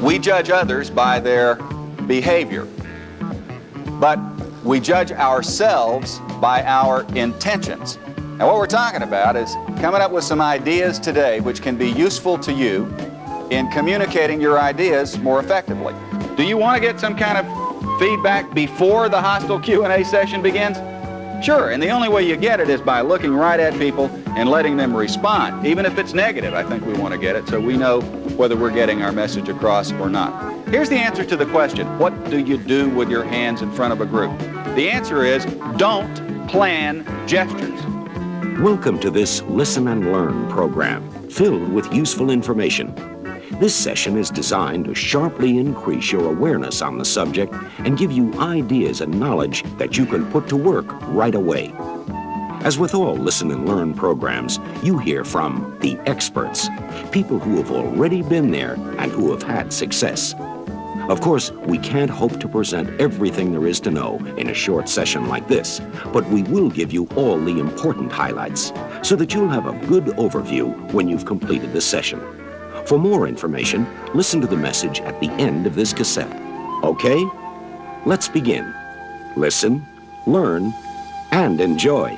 We judge others by their behavior, but we judge ourselves by our intentions. Now, what we're talking about is coming up with some ideas today which can be useful to you in communicating your ideas more effectively. Do you want to get some kind of feedback before the hostile Q&A session begins? Sure, and the only way you get it is by looking right at people and letting them respond. Even if it's negative, I think we want to get it so we know whether we're getting our message across or not. Here's the answer to the question, what do you do with your hands in front of a group? The answer is, don't plan gestures. Welcome to this Listen and Learn program, filled with useful information. This session is designed to sharply increase your awareness on the subject and give you ideas and knowledge that you can put to work right away. As with all Listen and Learn programs, you hear from the experts, people who have already been there and who have had success. Of course, we can't hope to present everything there is to know in a short session like this, but we will give you all the important highlights so that you'll have a good overview when you've completed the session. For more information, listen to the message at the end of this cassette. Okay? Let's begin. Listen, learn, and enjoy.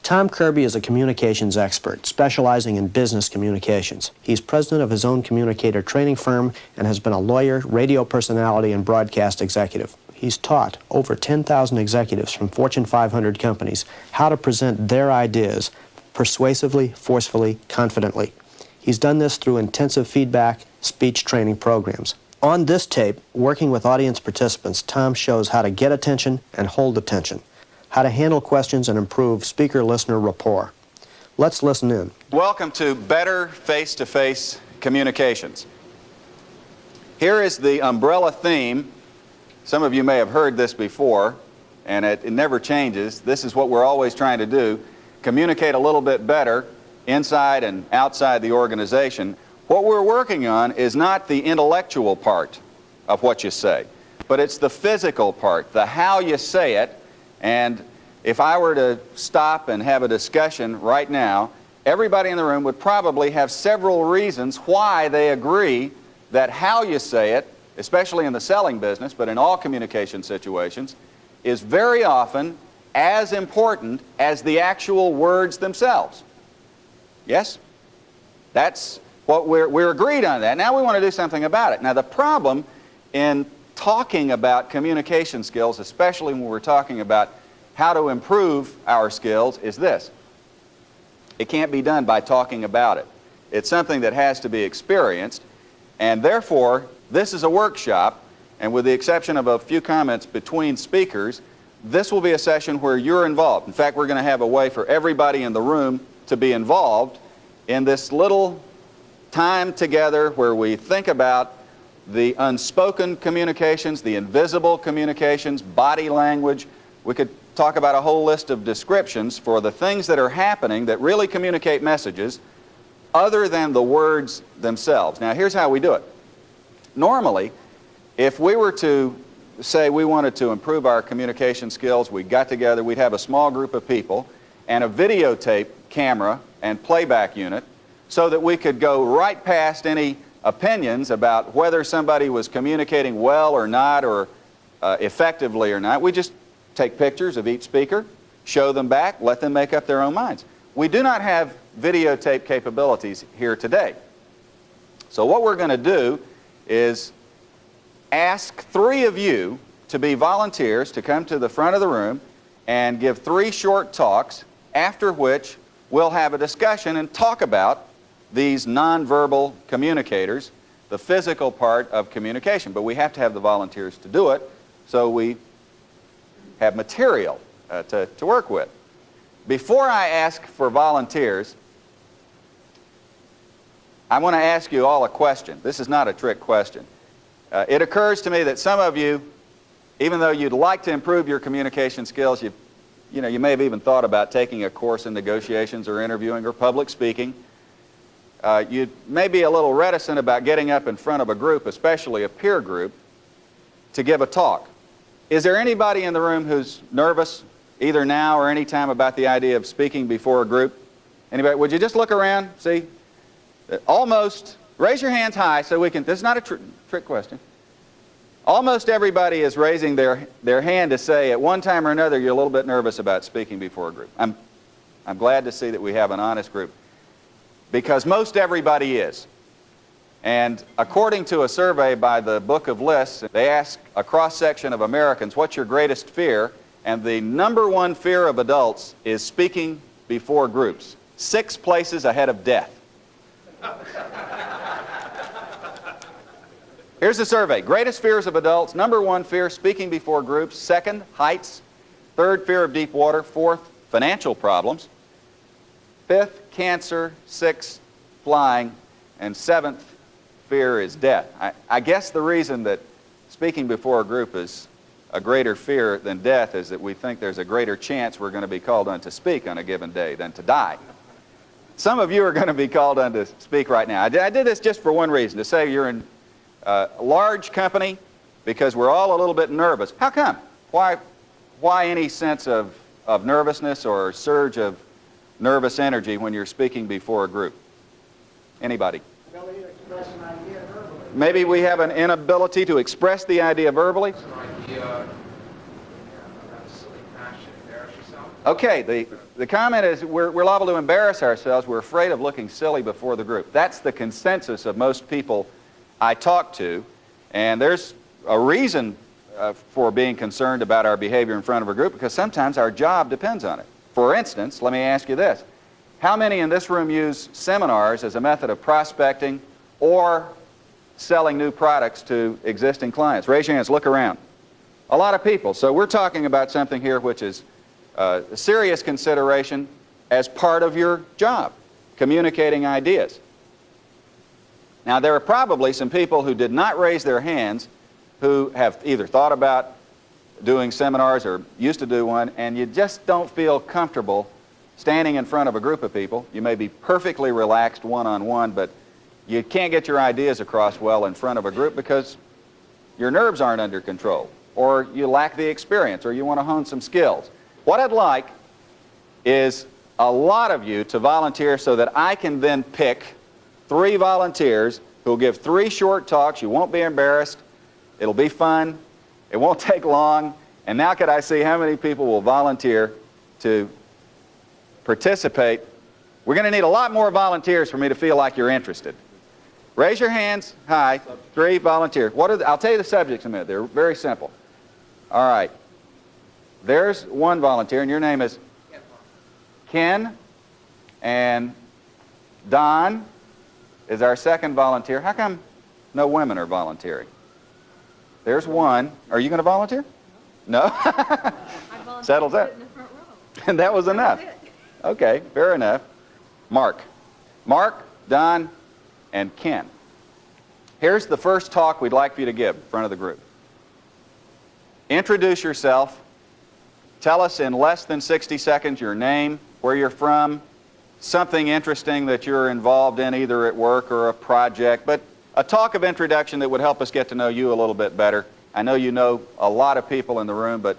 Tom Kirby is a communications expert specializing in business communications. He's president of his own communicator training firm and has been a lawyer, radio personality, and broadcast executive. He's taught over 10,000 executives from Fortune 500 companies how to present their ideas persuasively, forcefully, confidently. He's done this through intensive feedback, speech training programs. On this tape, working with audience participants, Tom shows how to get attention and hold attention, how to handle questions and improve speaker-listener rapport. Let's listen in. Welcome to Better Face-to-Face Communications. Here is the umbrella theme. Some of you may have heard this before, and it never changes. This is what we're always trying to do, communicate a little bit better inside and outside the organization. What we're working on is not the intellectual part of what you say, but it's the physical part, the how you say it. And if I were to stop and have a discussion right now, everybody in the room would probably have several reasons why they agree that how you say it, especially in the selling business, but in all communication situations, is very often as important as the actual words themselves. Yes? That's what we're agreed on that. Now we want to do something about it. Now the problem in talking about communication skills, especially when we're talking about how to improve our skills, is this. It can't be done by talking about it. It's something that has to be experienced, and therefore this is a workshop, and with the exception of a few comments between speakers, this will be a session where you're involved. In fact, we're going to have a way for everybody in the room to be involved in this little time together where we think about the unspoken communications, the invisible communications, body language. We could talk about a whole list of descriptions for the things that are happening that really communicate messages other than the words themselves. Now, here's how we do it. Normally, if we were to say we wanted to improve our communication skills, we got together, we'd have a small group of people and a videotape camera and playback unit so that we could go right past any opinions about whether somebody was communicating well or not, or effectively or not. We just take pictures of each speaker, show them back, let them make up their own minds. We do not have videotape capabilities here today. So what we're going to do is ask 3 of you to be volunteers to come to the front of the room and give 3 short talks, after which we'll have a discussion and talk about these nonverbal communicators, the physical part of communication. But we have to have the volunteers to do it, so we have material to work with. Before I ask for volunteers, I want to ask you all a question. This is not a trick question. It occurs to me that some of you, even though you'd like to improve your communication skills, you may have even thought about taking a course in negotiations or interviewing or public speaking. You may be a little reticent about getting up in front of a group, especially a peer group, to give a talk. Is there anybody in the room who's nervous, either now or any time, about the idea of speaking before a group? Anybody? Would you just look around? See? Almost, raise your hands high so we can, this is not a trick question. Almost everybody is raising their hand to say at one time or another you're a little bit nervous about speaking before a group. I'm glad to see that we have an honest group, because most everybody is. And according to a survey by the Book of Lists, they ask a cross-section of Americans, what's your greatest fear? And the number one fear of adults is speaking before groups, 6 places ahead of death. Here's the survey. Greatest fears of adults. Number 1 fear, speaking before groups. 2nd, heights. 3rd, fear of deep water. 4th, financial problems. 5th, cancer. 6th, flying. And 7th, fear is death. I guess the reason that speaking before a group is a greater fear than death is that we think there's a greater chance we're going to be called on to speak on a given day than to die. Some of you are going to be called on to speak right now. I did this just for one reason, to say you're in a large company, because we're all a little bit nervous. How come? Why any sense of nervousness or surge of nervous energy when you're speaking before a group? Anybody? Ability to express an idea verbally. Maybe we have an inability to express the idea verbally. An idea, have a silly passion, embarrass yourself. Okay, the comment is we're liable to embarrass ourselves. We're afraid of looking silly before the group. That's the consensus of most people I talk to, and there's a reason for being concerned about our behavior in front of a group, because sometimes our job depends on it. For instance, let me ask you this. How many in this room use seminars as a method of prospecting or selling new products to existing clients? Raise your hands, look around. A lot of people. So we're talking about something here which is a serious consideration as part of your job, communicating ideas. Now, there are probably some people who did not raise their hands who have either thought about doing seminars or used to do one, and you just don't feel comfortable standing in front of a group of people. You may be perfectly relaxed one-on-one, but you can't get your ideas across well in front of a group because your nerves aren't under control, or you lack the experience, or you want to hone some skills. What I'd like is a lot of you to volunteer so that I can then pick 3 volunteers who will give 3 short talks. You won't be embarrassed. It'll be fun. It won't take long. And now could I see how many people will volunteer to participate? We're going to need a lot more volunteers for me to feel like you're interested. Raise your hands high. 3 volunteers. I'll tell you the subjects in a minute. They're very simple. All right. There's 1 volunteer, and your name is? Ken. And Don is our 2nd volunteer. How come no women are volunteering? There's 1. Are you going to volunteer? No? Settles that. And that was enough. Okay, fair enough. Mark, Don, and Ken. Here's the first talk we'd like for you to give in front of the group. Introduce yourself. Tell us in less than 60 seconds your name, where you're from, something interesting that you're involved in, either at work or a project, but a talk of introduction that would help us get to know you a little bit better. I know you know a lot of people in the room, but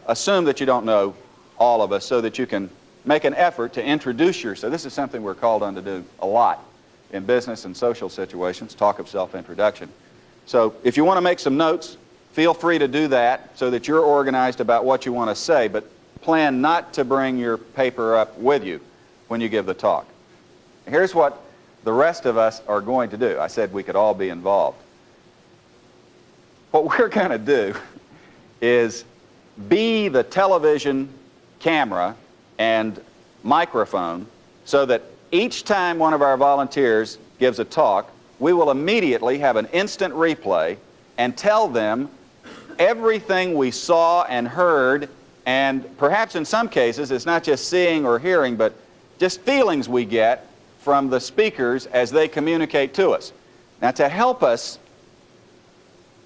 assume that you don't know all of us so that you can make an effort to introduce yourself. This is something we're called on to do a lot in business and social situations, talk of self-introduction. So if you want to make some notes, feel free to do that so that you're organized about what you want to say, but plan not to bring your paper up with you when you give the talk. Here's what the rest of us are going to do. I said we could all be involved. What we're going to do is be the television camera and microphone so that each time one of our volunteers gives a talk, we will immediately have an instant replay and tell them everything we saw and heard, and perhaps in some cases it's not just seeing or hearing, but just feelings we get from the speakers as they communicate to us. Now, to help us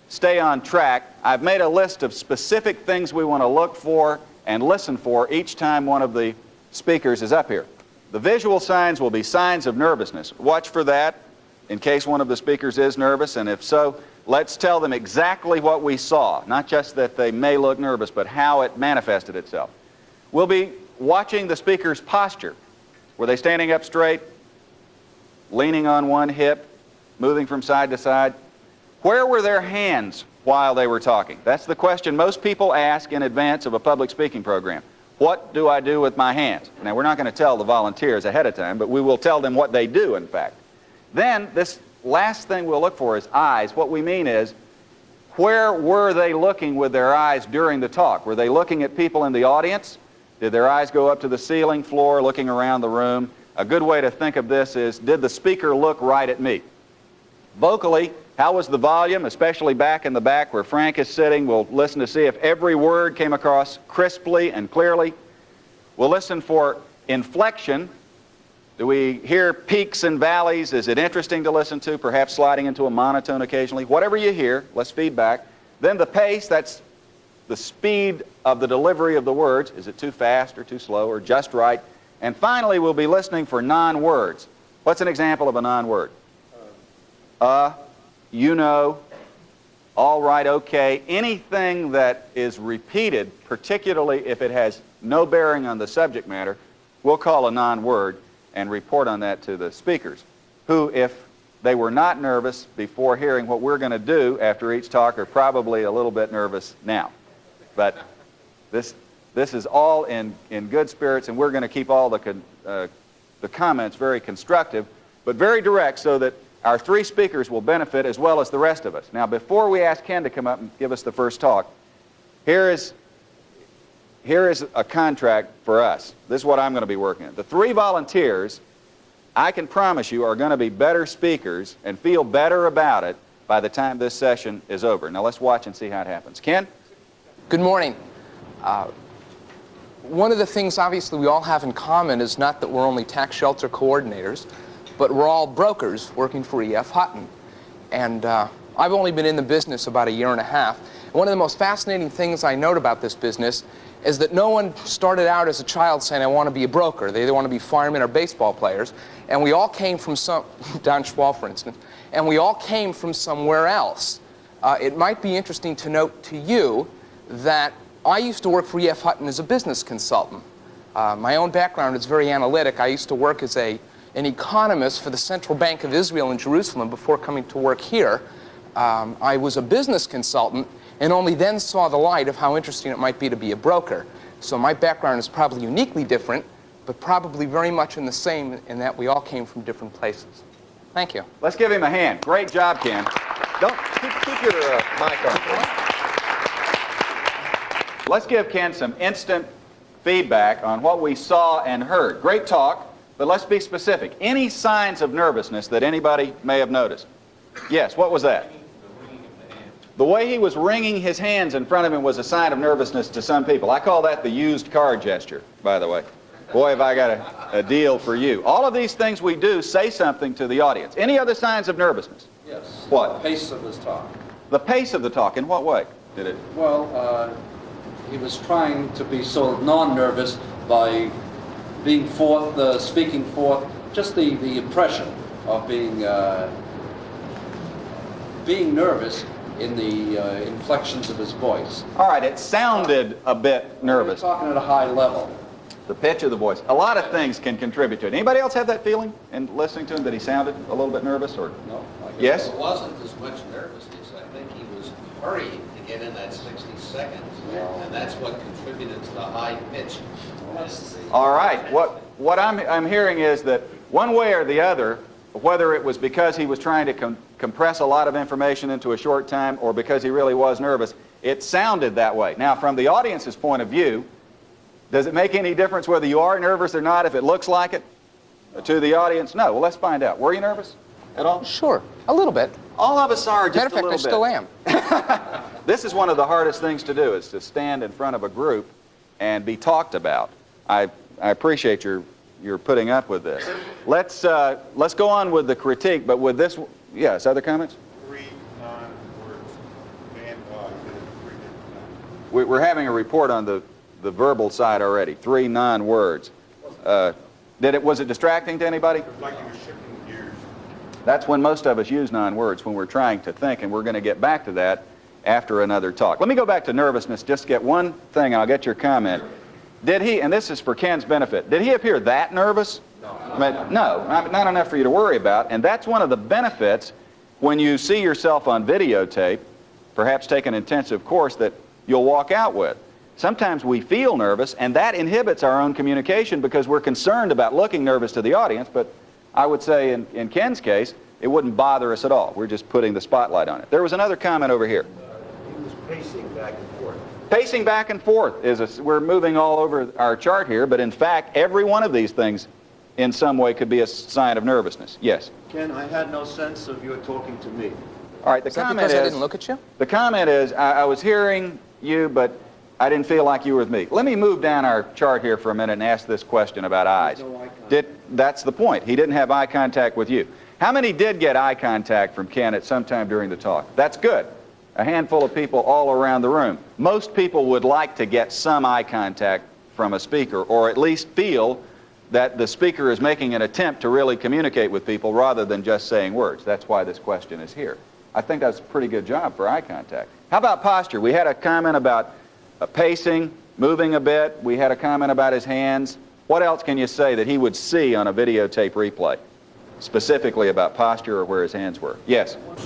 stay on track, I've made a list of specific things we want to look for and listen for each time one of the speakers is up here. The visual signs will be signs of nervousness. Watch for that in case one of the speakers is nervous, and if so, let's tell them exactly what we saw, not just that they may look nervous, but how it manifested itself. We'll be watching the speaker's posture. Were they standing up straight? leaning on one hip, moving from side to side. Where were their hands while they were talking? That's the question most people ask in advance of a public speaking program. What do I do with my hands? Now, we're not going to tell the volunteers ahead of time, but we will tell them what they do, in fact. Then, this last thing we'll look for is eyes. What we mean is, where were they looking with their eyes during the talk? Were they looking at people in the audience? Did their eyes go up to the ceiling, floor, looking around the room? A good way to think of this is, did the speaker look right at me? Vocally, how was the volume, especially back in the back where Frank is sitting? We'll listen to see if every word came across crisply and clearly. We'll listen for inflection. Do we hear peaks and valleys? Is it interesting to listen to, perhaps sliding into a monotone occasionally? Whatever you hear, let's feedback. Then the pace, that's the speed of the delivery of the words. Is it too fast or too slow or just right? And finally, we'll be listening for non-words. What's an example of a non-word? You know, all right, okay. Anything that is repeated, particularly if it has no bearing on the subject matter, we'll call a non-word and report on that to the speakers, who, if they were not nervous before hearing what we're going to do after each talk, are probably a little bit nervous now. But this is all in good spirits, and we're going to keep all the comments very constructive, but very direct, so that our three speakers will benefit as well as the rest of us. Now, before we ask Ken to come up and give us the first talk, here is a contract for us. This is what I'm going to be working on. The three volunteers, I can promise you, are going to be better speakers and feel better about it by the time this session is over. Now, let's watch and see how it happens. Ken? Good morning. One of the things, obviously, we all have in common is not that we're only tax shelter coordinators, but we're all brokers working for E.F. Hutton. And I've only been in the business about a year and a half. And one of the most fascinating things I note about this business is that no one started out as a child saying, I want to be a broker. They either want to be firemen or baseball players. And we all came from Don Schwal, for instance, and we all came from somewhere else. It might be interesting to note to you that I used to work for E.F. Hutton as a business consultant. My own background is very analytic. I used to work as an economist for the Central Bank of Israel in Jerusalem before coming to work here. I was a business consultant and only then saw the light of how interesting it might be to be a broker. So my background is probably uniquely different, but probably very much in the same in that we all came from different places. Thank you. Let's give him a hand. Great job, Ken. Don't keep your mic on, please. Let's give Ken some instant feedback on what we saw and heard. Great talk, but let's be specific. Any signs of nervousness that anybody may have noticed? Yes, what was that? The way he was wringing his hands in front of him was a sign of nervousness to some people. I call that the used car gesture, by the way. Boy, have I got a deal for you. All of these things we do say something to the audience. Any other signs of nervousness? Yes. What? The pace of his talk. The pace of the talk, in what way did it? Well, he was trying to be sort of non-nervous by being forth, speaking forth, just the impression of being nervous in the inflections of his voice. All right, it sounded a bit nervous. He was talking at a high level. The pitch of the voice. A lot of things can contribute to it. Anybody else have that feeling in listening to him, that he sounded a little bit nervous? Or No? I guess yes? It wasn't as much nervousness. I think he was hurrying to get in that 60 seconds, and that's what contributed to the high pitch. All right. What I'm hearing is that one way or the other, whether it was because he was trying to compress a lot of information into a short time or because he really was nervous, it sounded that way. Now, from the audience's point of view, does it make any difference whether you are nervous or not if it looks like it to the audience? No. Well, let's find out. Were you nervous at all? Sure, a little bit. All of us are, just Matter of fact, a I little bit. still am. This is one of the hardest things to do, is to stand in front of a group and be talked about. I appreciate your putting up with this. Let's go on with the critique, but with this, yes, other comments? 3 non-words. Man, did it 3 different times. We're having a report on the verbal side already. 3 non-words. Was it distracting to anybody? It was like he was shifting gears. That's when most of us use non-words, when we're trying to think, and we're going to get back to that after another talk. Let me go back to nervousness, just get one thing, and I'll get your comment. Did he, and this is for Ken's benefit, did he appear that nervous But no, not enough for you to worry about. And that's one of the benefits when you see yourself on videotape, perhaps take an intensive course that you'll walk out with. Sometimes we feel nervous, and that inhibits our own communication because we're concerned about looking nervous to the audience. But I would say in Ken's case, it wouldn't bother us at all. We're just putting the spotlight on it. There was another comment over here. He was pacing back and forth. Pacing back and forth we're moving all over our chart here, but in fact, every one of these things in some way could be a sign of nervousness. Yes? Ken, I had no sense of you talking to me. All right, the Is that comment because I is, didn't look at you? the comment is, I was hearing you, but I didn't feel like you were with me. Let me move down our chart here for a minute and ask this question about eyes. No eye contact. That's the point. He didn't have eye contact with you. How many did get eye contact from Ken at some time during the talk? That's good. A handful of people all around the room. Most people would like to get some eye contact from a speaker, or at least feel that the speaker is making an attempt to really communicate with people rather than just saying words. That's why this question is here. I think that's a pretty good job for eye contact. How about posture? We had a comment about pacing, moving a bit. We had a comment about his hands. What else can you say that he would see on a videotape replay, specifically about posture or where his hands were? Yes? Which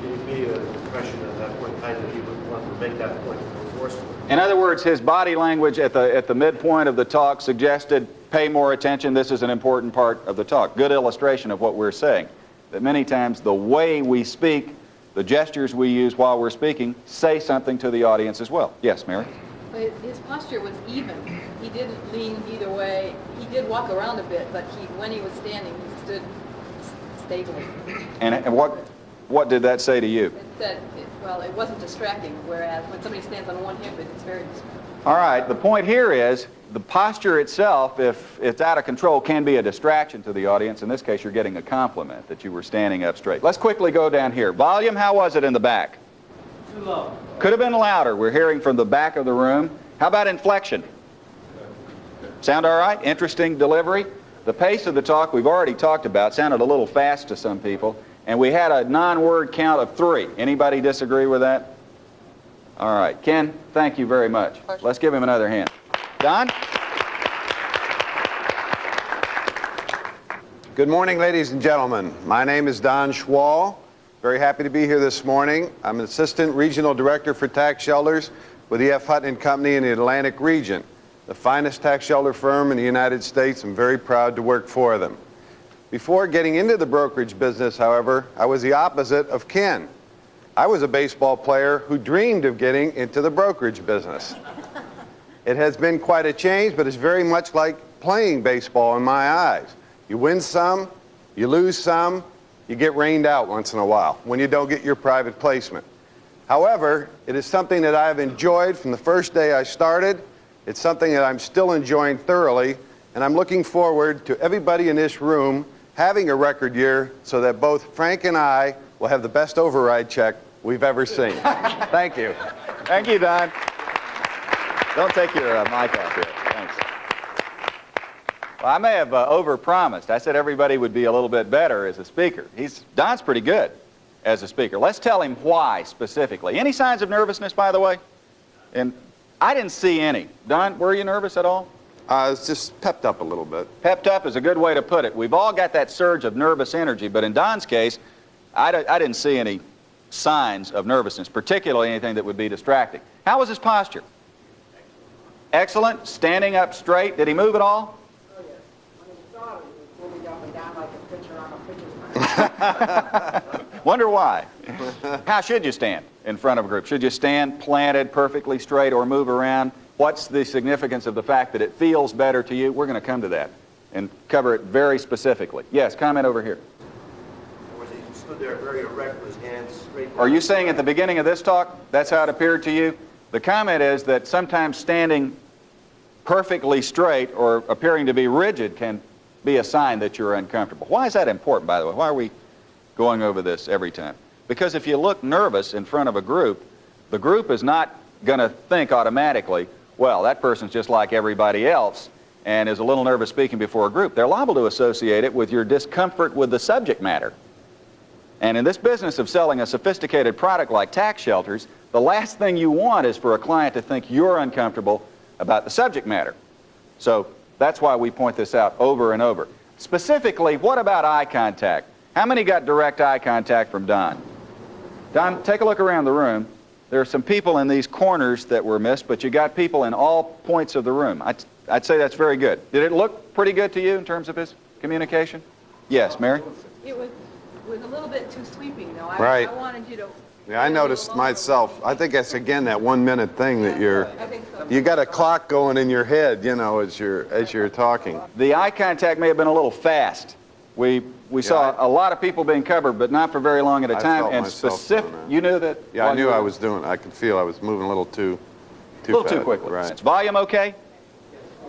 gave me an impression at that point in time that he would want to make that point more forcefully. In other words, his body language at the midpoint of the talk suggested pay more attention. This is an important part of the talk. Good illustration of what we're saying. That many times the way we speak, the gestures we use while we're speaking, say something to the audience as well. Yes, Mary? But his posture was even. He didn't lean either way. He did walk around a bit, but when he was standing, he stood stably. And what did that say to you? It said, well, it wasn't distracting, whereas when somebody stands on one hip, it's very distracting. All right, the point here is the posture itself, if it's out of control, can be a distraction to the audience. In this case, you're getting a compliment that you were standing up straight. Let's quickly go down here. Volume, how was it in the back? Too low. Could have been louder. We're hearing from the back of the room. How about inflection? Sound all right? Interesting delivery? The pace of the talk we've already talked about sounded a little fast to some people, and we had a non-word count of 3. Anybody disagree with that? All right. Ken, thank you very much. Let's give him another hand. Don? Good morning, ladies and gentlemen. My name is Don Schwall. Very happy to be here this morning. I'm an Assistant Regional Director for Tax Shelters with E.F. Hutton & Company in the Atlantic region, the finest tax shelter firm in the United States. I'm very proud to work for them. Before getting into the brokerage business, however, I was the opposite of Ken. I was a baseball player who dreamed of getting into the brokerage business. It has been quite a change, but it's very much like playing baseball in my eyes. You win some, you lose some, you get rained out once in a while when you don't get your private placement. However, it is something that I have enjoyed from the first day I started. It's something that I'm still enjoying thoroughly, and I'm looking forward to everybody in this room having a record year so that both Frank and I will have the best override check we've ever seen. Thank you. Thank you, Don. Don't take your mic off here. Thanks. Well, I may have overpromised. I said everybody would be a little bit better as a speaker. Don's pretty good as a speaker. Let's tell him why specifically. Any signs of nervousness, by the way? And I didn't see any. Don, were you nervous at all? I was just pepped up a little bit. Pepped up is a good way to put it. We've all got that surge of nervous energy, but in Don's case, I didn't see any signs of nervousness, particularly anything that would be distracting. How was his posture? Excellent. Standing up straight. Did he move at all? Oh, yes. When he started, he was moving up and down like a pitcher on a pitcher's mound. Wonder why. How should you stand in front of a group? Should you stand planted perfectly straight or move around? What's the significance of the fact that it feels better to you? We're going to come to that and cover it very specifically. Yes, comment over here. He stood there very erect with his hands straight. Are you saying at the beginning of this talk, that's how it appeared to you? The comment is that sometimes standing perfectly straight or appearing to be rigid can be a sign that you're uncomfortable. Why is that important, by the way? Why are we going over this every time? Because if you look nervous in front of a group, the group is not going to think automatically, well, that person's just like everybody else and is a little nervous speaking before a group. They're liable to associate it with your discomfort with the subject matter. And in this business of selling a sophisticated product like tax shelters, the last thing you want is for a client to think you're uncomfortable about the subject matter. So That's why we point this out over and over. Specifically, what about eye contact? How many got direct eye contact from Don? Don, take a look around the room. There are some people in these corners that were missed, but you got people in all points of the room. I'd say that's very good. Did it look pretty good to you in terms of his communication? Yes, Mary? It was a little bit too sweeping, though. Right. I wanted you to... Yeah, I noticed myself. I think that's, again, that 1 minute thing that I think so. you got a clock going in your head, you know, as you're talking. The eye contact may have been a little fast. We saw a lot of people being covered, but not for very long at a time. felt And myself specific, doing that. you knew that? Yeah, I knew I was doing. I could feel I was moving a little too fast. quickly. Right. Volume okay?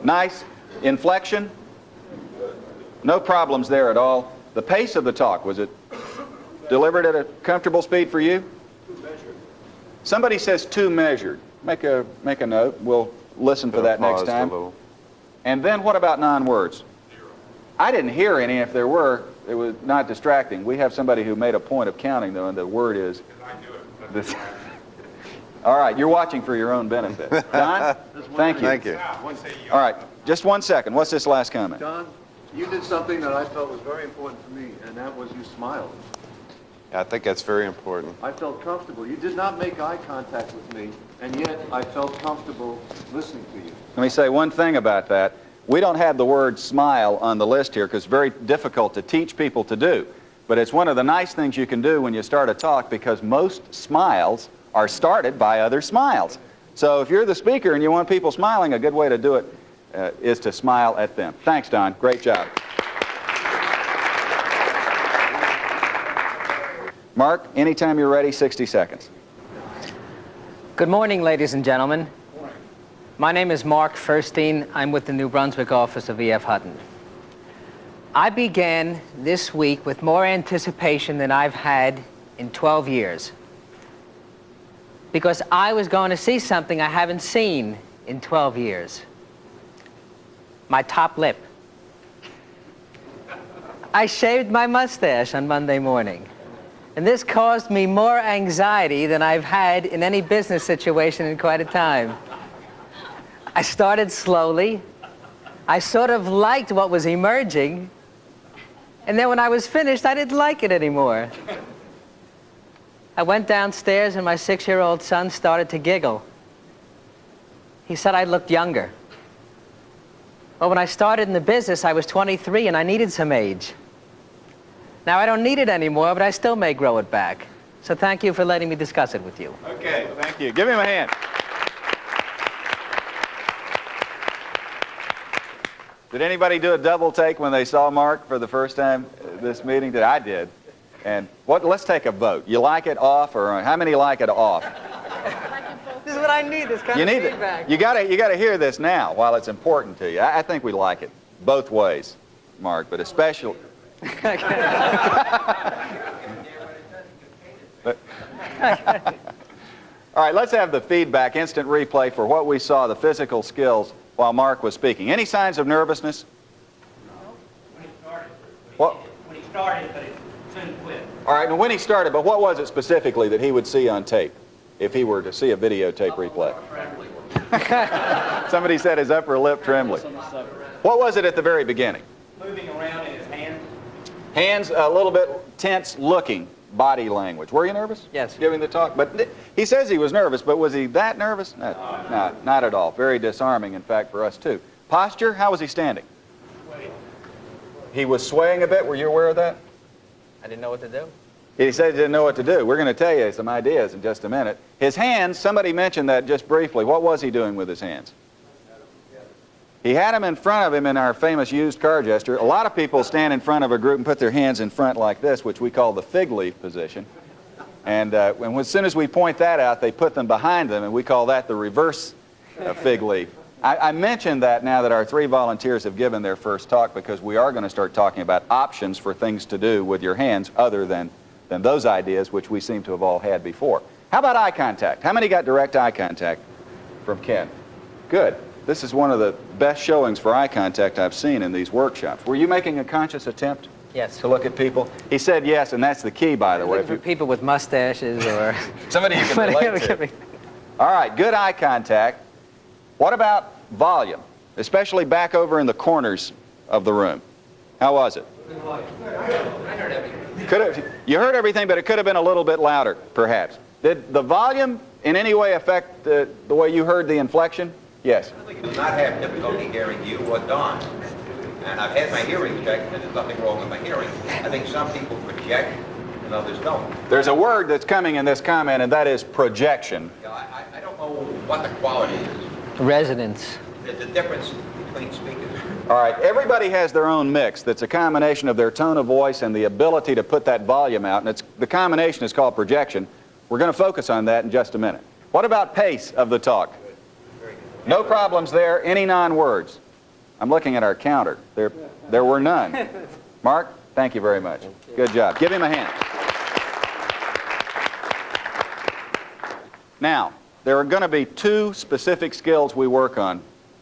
Nice. Inflection? No problems there at all. The pace of the talk, was it delivered at a comfortable speed for you? Somebody says too measured. Make a note. We'll listen for that next time. And then what about non-words? I didn't hear any. If there were, it was not distracting. We have somebody who made a point of counting, though, and the word is... This. All right, you're watching for your own benefit. Don, thank you. Thank you. All right, just 1 second. What's this last comment? Don, you did something that I felt was very important for me, and that was you smiled. I think that's very important. I felt comfortable. You did not make eye contact with me, and yet I felt comfortable listening to you. Let me say one thing about that. We don't have the word smile on the list here because it's very difficult to teach people to do. But it's one of the nice things you can do when you start a talk because most smiles are started by other smiles. So if you're the speaker and you want people smiling, a good way to do it is to smile at them. Thanks, Don. Great job. Mark, anytime you're ready, 60 seconds. Good morning, ladies and gentlemen. My name is Mark Furstein. I'm with the New Brunswick office of E.F. Hutton. I began this week with more anticipation than I've had in 12 years because I was going to see something I haven't seen in 12 years. My top lip. I shaved my mustache on Monday morning, and this caused me more anxiety than I've had in any business situation in quite a time. I started slowly. I sort of liked what was emerging. And then when I was finished, I didn't like it anymore. I went downstairs and my 6-year-old son started to giggle. He said I looked younger. Well, when I started in the business, I was 23 and I needed some age. Now I don't need it anymore, but I still may grow it back. So thank you for letting me discuss it with you. Okay, thank you. Give him a hand. Did anybody do a double take when they saw Mark for the first time this meeting? I did. And let's take a vote. You like it off, or how many like it off? This is what I need, this kind of feedback. You gotta hear this now while it's important to you. I think we like it both ways, Mark, but especially... All right, let's have the feedback, instant replay for what we saw, the physical skills while Mark was speaking. Any signs of nervousness? No, when he started. What? When he started, but it soon quit. All right, and when he started, but what was it specifically that he would see on tape if he were to see a videotape replay? Somebody said his upper lip trembling. What was it at the very beginning? Moving around in his hands. Hands a little bit tense looking, body language. Were you nervous? Yes. Giving the talk? But he says he was nervous, but was he that nervous? No, not at all. Very disarming, in fact, for us too. Posture, how was he standing? He was swaying a bit. Were you aware of that? I didn't know what to do. He said he didn't know what to do. We're going to tell you some ideas in just a minute. His hands, somebody mentioned that just briefly. What was he doing with his hands? He had them in front of him in our famous used car gesture. A lot of people stand in front of a group and put their hands in front like this, which we call the fig leaf position. And as soon as we point that out, they put them behind them, and we call that the reverse fig leaf. I mentioned that now that our 3 volunteers have given their first talk because we are going to start talking about options for things to do with your hands other than those ideas which we seem to have all had before. How about eye contact? How many got direct eye contact from Ken? Good. This is one of the best showings for eye contact I've seen in these workshops. Were you making a conscious attempt? Yes. To look at people? He said yes, and that's the key, by the way. Looking for people with mustaches or... Somebody you can relate to. All right, good eye contact. What about volume? especially back over in the corners of the room. How was it? You heard everything, but it could have been a little bit louder, perhaps. Did the volume in any way affect the way you heard the inflection? Yes. I do not have difficulty hearing you or Don. And I've had my hearing checked, and there's nothing wrong with my hearing. I think some people project, and others don't. There's a word that's coming in this comment, and that is projection. I don't know what the quality is. Resonance. There's a difference between speakers. All right, everybody has their own mix that's a combination of their tone of voice and the ability to put that volume out, and the combination is called projection. We're going to focus on that in just a minute. What about pace of the talk? No problems there. Any non-words? I'm looking at our counter. There were none. Mark, thank you very much. Good job. Give him a hand. Now, there are going to be two specific skills we work on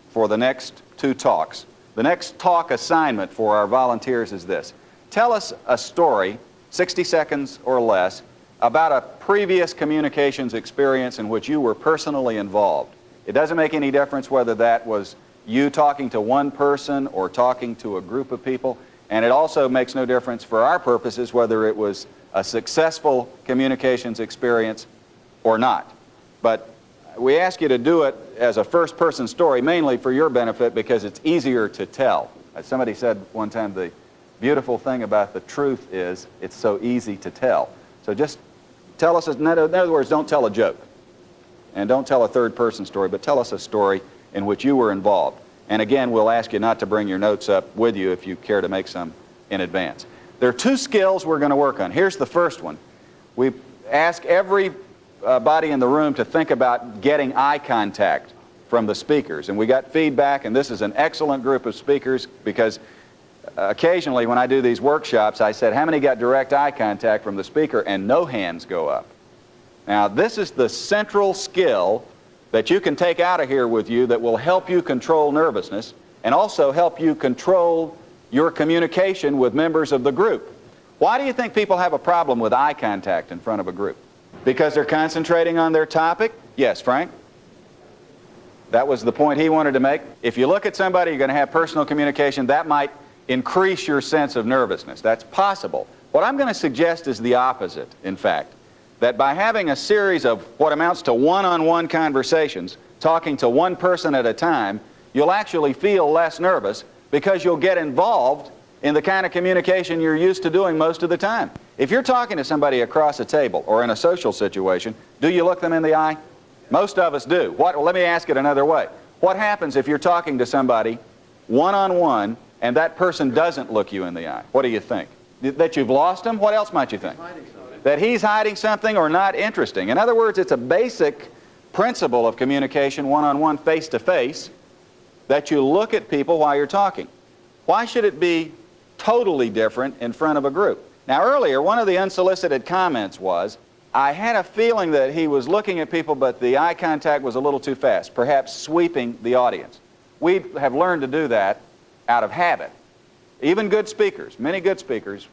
for the next two talks. The next talk assignment for our volunteers is this. Tell us a story, 60 seconds or less, about a previous communications experience in which you were personally involved. It doesn't make any difference whether that was you talking to one person or talking to a group of people, and it also makes no difference for our purposes whether it was a successful communications experience or not. But we ask you to do it as a first-person story, mainly for your benefit because it's easier to tell. As somebody said one time, the beautiful thing about the truth is it's so easy to tell. So just tell us, in other words, don't tell a joke. And don't tell a third-person story, but tell us a story in which you were involved. And again, we'll ask you not to bring your notes up with you if you care to make some in advance. There are two skills we're going to work on. Here's the first one. We ask everybody in the room to think about getting eye contact from the speakers. And we got feedback, and this is an excellent group of speakers because occasionally when I do these workshops, I said, how many got direct eye contact from the speaker? And no hands go up. Now, this is the central skill that you can take out of here with you that will help you control nervousness and also help you control your communication with members of the group. Why do you think people have a problem with eye contact in front of a group? Because they're concentrating on their topic? Yes, Frank? That was the point he wanted to make. If you look at somebody, you're going to have personal communication. That might increase your sense of nervousness. That's possible. What I'm going to suggest is the opposite, in fact. That by having a series of what amounts to one-on-one conversations, talking to one person at a time, you'll actually feel less nervous because you'll get involved in the kind of communication you're used to doing most of the time. If you're talking to somebody across a table or in a social situation, do you look them in the eye? Most of us do. Well, let me ask it another way. What happens if you're talking to somebody one-on-one and that person doesn't look you in the eye? What do you think? That you've lost them? What else might you think? That he's hiding something or not interesting. In other words, it's a basic principle of communication, one-on-one, face-to-face, that you look at people while you're talking. Why should it be totally different in front of a group? Now, earlier, one of the unsolicited comments was, I had a feeling that he was looking at people, but the eye contact was a little too fast, perhaps sweeping the audience. We have learned to do that out of habit. Even good speakers, many good speakers,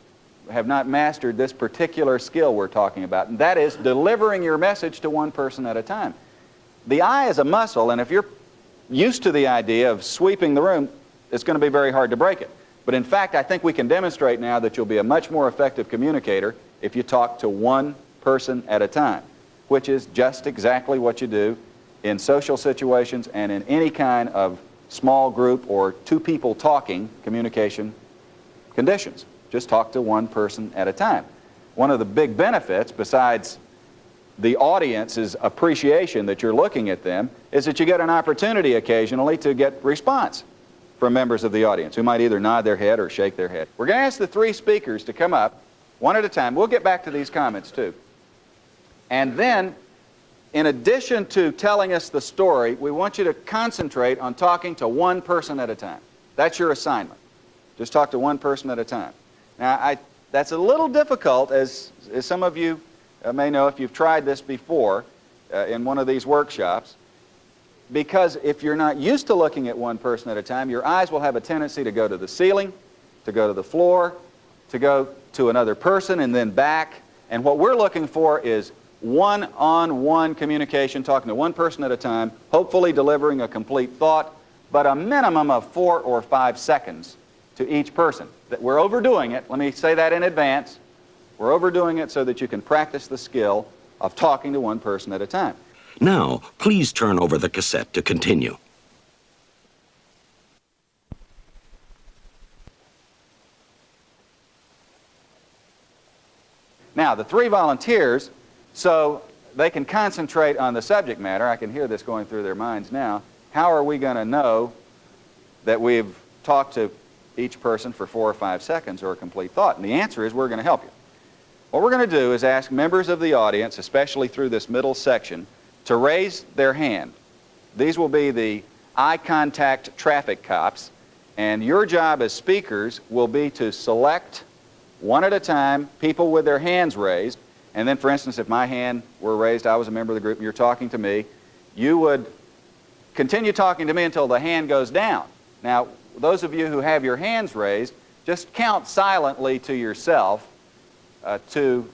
have not mastered this particular skill we're talking about, and that is delivering your message to one person at a time. The eye is a muscle, and if you're used to the idea of sweeping the room, it's going to be very hard to break it. But in fact, I think we can demonstrate now that you'll be a much more effective communicator if you talk to one person at a time, which is just exactly what you do in social situations and in any kind of small group or two people talking communication conditions. Just talk to one person at a time. One of the big benefits, besides the audience's appreciation that you're looking at them, is that you get an opportunity occasionally to get response from members of the audience who might either nod their head or shake their head. We're going to ask the three speakers to come up one at a time. We'll get back to these comments too. And then, in addition to telling us the story, we want you to concentrate on talking to one person at a time. That's your assignment. Just talk to one person at a time. Now, that's a little difficult, as some of you may know if you've tried this before in one of these workshops, because if you're not used to looking at one person at a time, your eyes will have a tendency to go to the ceiling, to go to the floor, to go to another person, and then back. And what we're looking for is one-on-one communication, talking to one person at a time, hopefully delivering a complete thought, but a minimum of 4 or 5 seconds to each person. That we're overdoing it. Let me say that in advance. We're overdoing it so that you can practice the skill of talking to one person at a time. Now, please turn over the cassette to continue. Now, the 3 volunteers, so they can concentrate on the subject matter. I can hear this going through their minds now. How are we going to know that we've talked to each person for 4 or 5 seconds or a complete thought? And the answer is we're going to help you. What we're going to do is ask members of the audience, especially through this middle section, to raise their hand. These will be the eye contact traffic cops, and your job as speakers will be to select one at a time people with their hands raised. And then, for instance, if my hand were raised, I was a member of the group, and you're talking to me, you would continue talking to me until the hand goes down. Now, those of you who have your hands raised, just count silently to yourself to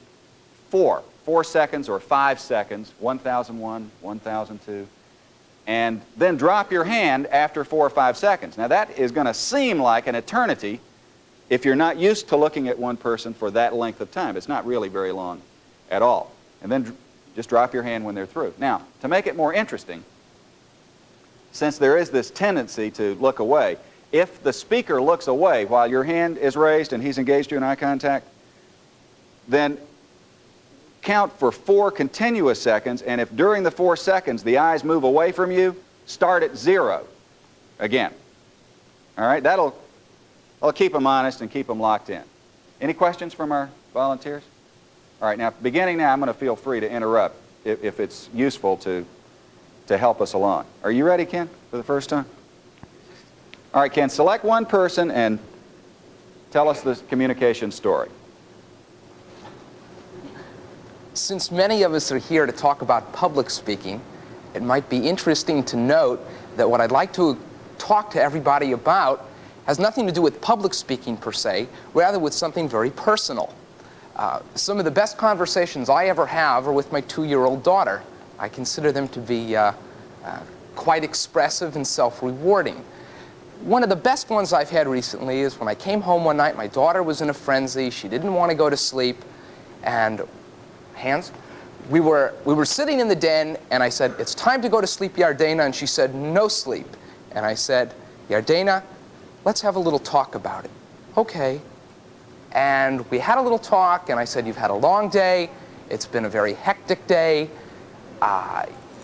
4 seconds or 5 seconds, 1001, 1002, and then drop your hand after 4 or 5 seconds. Now, that is going to seem like an eternity if you're not used to looking at one person for that length of time. It's not really very long at all. And then just drop your hand when they're through. Now, to make it more interesting, since there is this tendency to look away, if the speaker looks away while your hand is raised and he's engaged you in eye contact, then count for 4 continuous seconds, and if during the 4 seconds the eyes move away from you, start at 0 again. All right? That'll keep them honest and keep them locked in. Any questions from our volunteers? All right, now, beginning now, I'm going to feel free to interrupt if it's useful to help us along. Are you ready, Ken, for the first time? All right, Ken, select one person and tell us the communication story. Since many of us are here to talk about public speaking, it might be interesting to note that what I'd like to talk to everybody about has nothing to do with public speaking per se, rather with something very personal. Some of the best conversations I ever have are with my 2-year-old daughter. I consider them to be quite expressive and self-rewarding. One of the best ones I've had recently is when I came home one night, my daughter was in a frenzy, she didn't want to go to sleep, and we were sitting in the den, and I said, "It's time to go to sleep, Yardena," and she said, "No sleep." And I said, "Yardena, let's have a little talk about it." "Okay." And we had a little talk, and I said, "You've had a long day. It's been a very hectic day.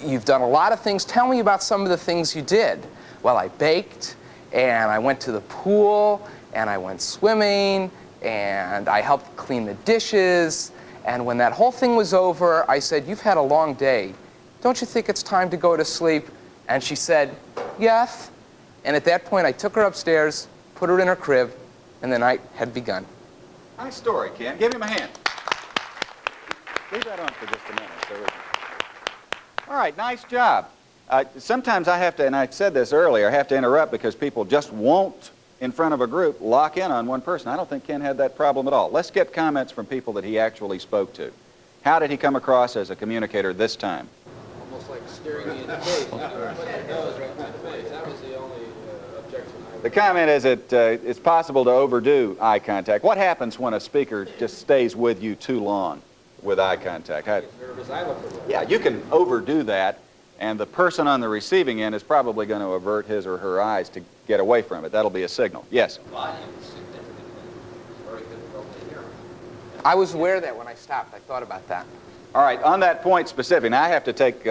You've done a lot of things. Tell me about some of the things you did." "Well, I baked, and I went to the pool, and I went swimming, and I helped clean the dishes. And when that whole thing was over, I said, 'You've had a long day. Don't you think it's time to go to sleep?' And she said, 'Yes.' And at that point, I took her upstairs, put her in her crib, and the night had begun." Nice story, Ken. Give him a hand. Leave that on for just a minute. All right, nice job. Sometimes I have to, and I said this earlier, I have to interrupt because people just won't, in front of a group, lock in on one person. I don't think Ken had that problem at all. Let's get comments from people that he actually spoke to. How did he come across as a communicator this time? Almost like staring me in the face. Put your nose right in my face. That was the only objection I would. The comment is that it's possible to overdo eye contact. What happens when a speaker just stays with you too long with eye contact? Nervous. I look away. Yeah, you can overdo that, and the person on the receiving end is probably going to avert his or her eyes to get away from it. That'll be a signal. Yes? Volume is significantly. It's very difficult to hear. I was aware that when I stopped. I thought about that. All right, on that point specific, now I have to take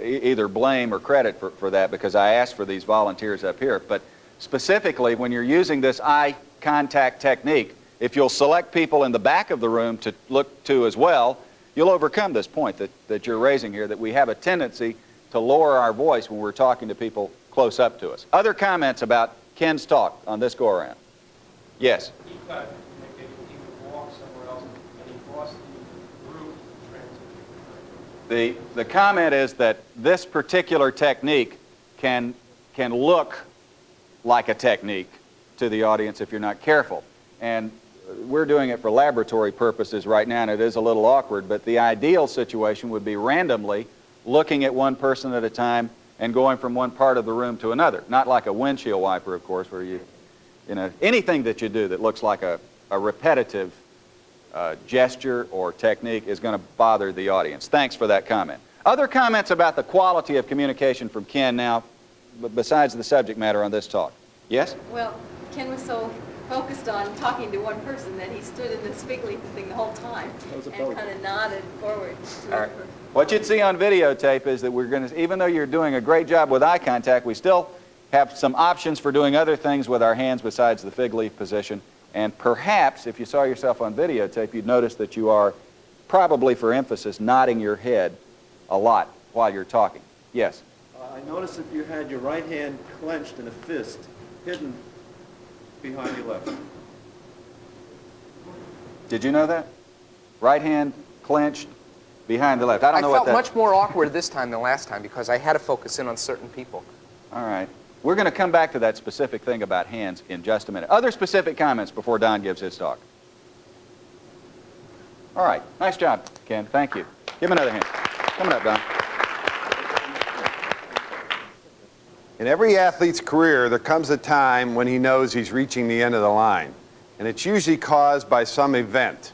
either blame or credit for that because I asked for these volunteers up here, but specifically when you're using this eye contact technique, if you'll select people in the back of the room to look to as well, you'll overcome this point that you're raising here, that we have a tendency to lower our voice when we're talking to people close up to us. Other comments about Ken's talk on this go-around? Yes? He could walk somewhere else, and he crossed the group transit. The comment is that this particular technique can look like a technique to the audience if you're not careful. And we're doing it for laboratory purposes right now, and it is a little awkward, but the ideal situation would be randomly looking at one person at a time and going from one part of the room to another. Not like a windshield wiper, of course, where you know, anything that you do that looks like a repetitive gesture or technique is going to bother the audience. Thanks for that comment. Other comments about the quality of communication from Ken now, besides the subject matter on this talk? Yes? Well, Ken was so focused on talking to one person that he stood in this fig leaf thing the whole time and kind of nodded forward to All right. the person. What you'd see on videotape is that we're going to, even though you're doing a great job with eye contact, we still have some options for doing other things with our hands besides the fig leaf position. And perhaps, if you saw yourself on videotape, you'd notice that you are, probably for emphasis, nodding your head a lot while you're talking. Yes? I noticed that you had your right hand clenched in a fist, hidden behind your left. Did you know that? Right hand clenched behind the left. I don't know what that... I felt much more awkward this time than last time because I had to focus in on certain people. All right. We're going to come back to that specific thing about hands in just a minute. Other specific comments before Don gives his talk? All right. Nice job, Ken. Thank you. Give him another hand. Coming up, Don. In every athlete's career, there comes a time when he knows he's reaching the end of the line, and it's usually caused by some event.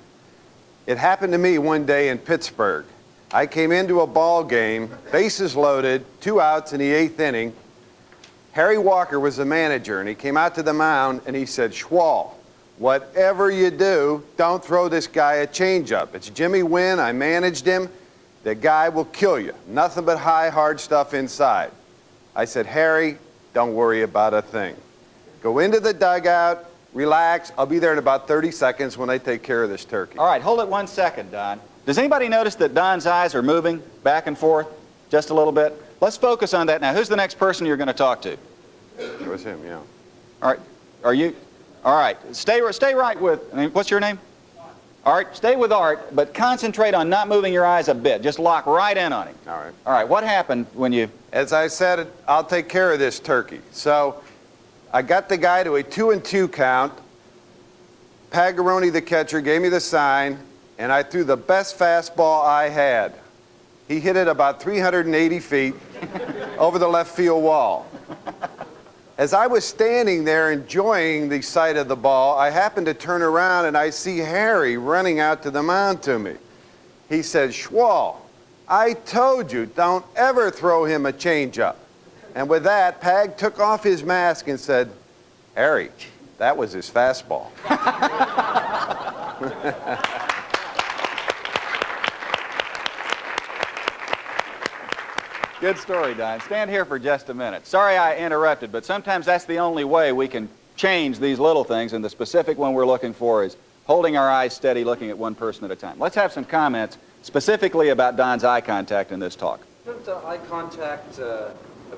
It happened to me one day in Pittsburgh. I came into a ball game, bases loaded, 2 outs in the 8th inning. Harry Walker was the manager, and he came out to the mound, and he said, "Schwal, whatever you do, don't throw this guy a changeup. It's Jimmy Wynn. I managed him. The guy will kill you. Nothing but high, hard stuff inside." I said, "Harry, don't worry about a thing. Go into the dugout, relax. I'll be there in about 30 seconds when I take care of this turkey." All right, hold it 1 second, Don. Does anybody notice that Don's eyes are moving back and forth just a little bit? Let's focus on that now. Who's the next person you're going to talk to? It was him, yeah. All right. Are you? All right. Stay right with, what's your name? Art. Stay with Art, but concentrate on not moving your eyes a bit. Just lock right in on him. All right. All right. What happened when you... As I said, I'll take care of this turkey. So I got the guy to a 2-2 count. Pagaroni, the catcher, gave me the sign, and I threw the best fastball I had. He hit it about 380 feet over the left field wall. As I was standing there enjoying the sight of the ball, I happened to turn around and I see Harry running out to the mound to me. He said, "Schwal, I told you, don't ever throw him a changeup." And with that, Pag took off his mask and said, "Harry, that was his fastball." Good story, Don. Stand here for just a minute. Sorry I interrupted, but sometimes that's the only way we can change these little things, and the specific one we're looking for is holding our eyes steady, looking at one person at a time. Let's have some comments specifically about Don's eye contact in this talk. Shouldn't eye contact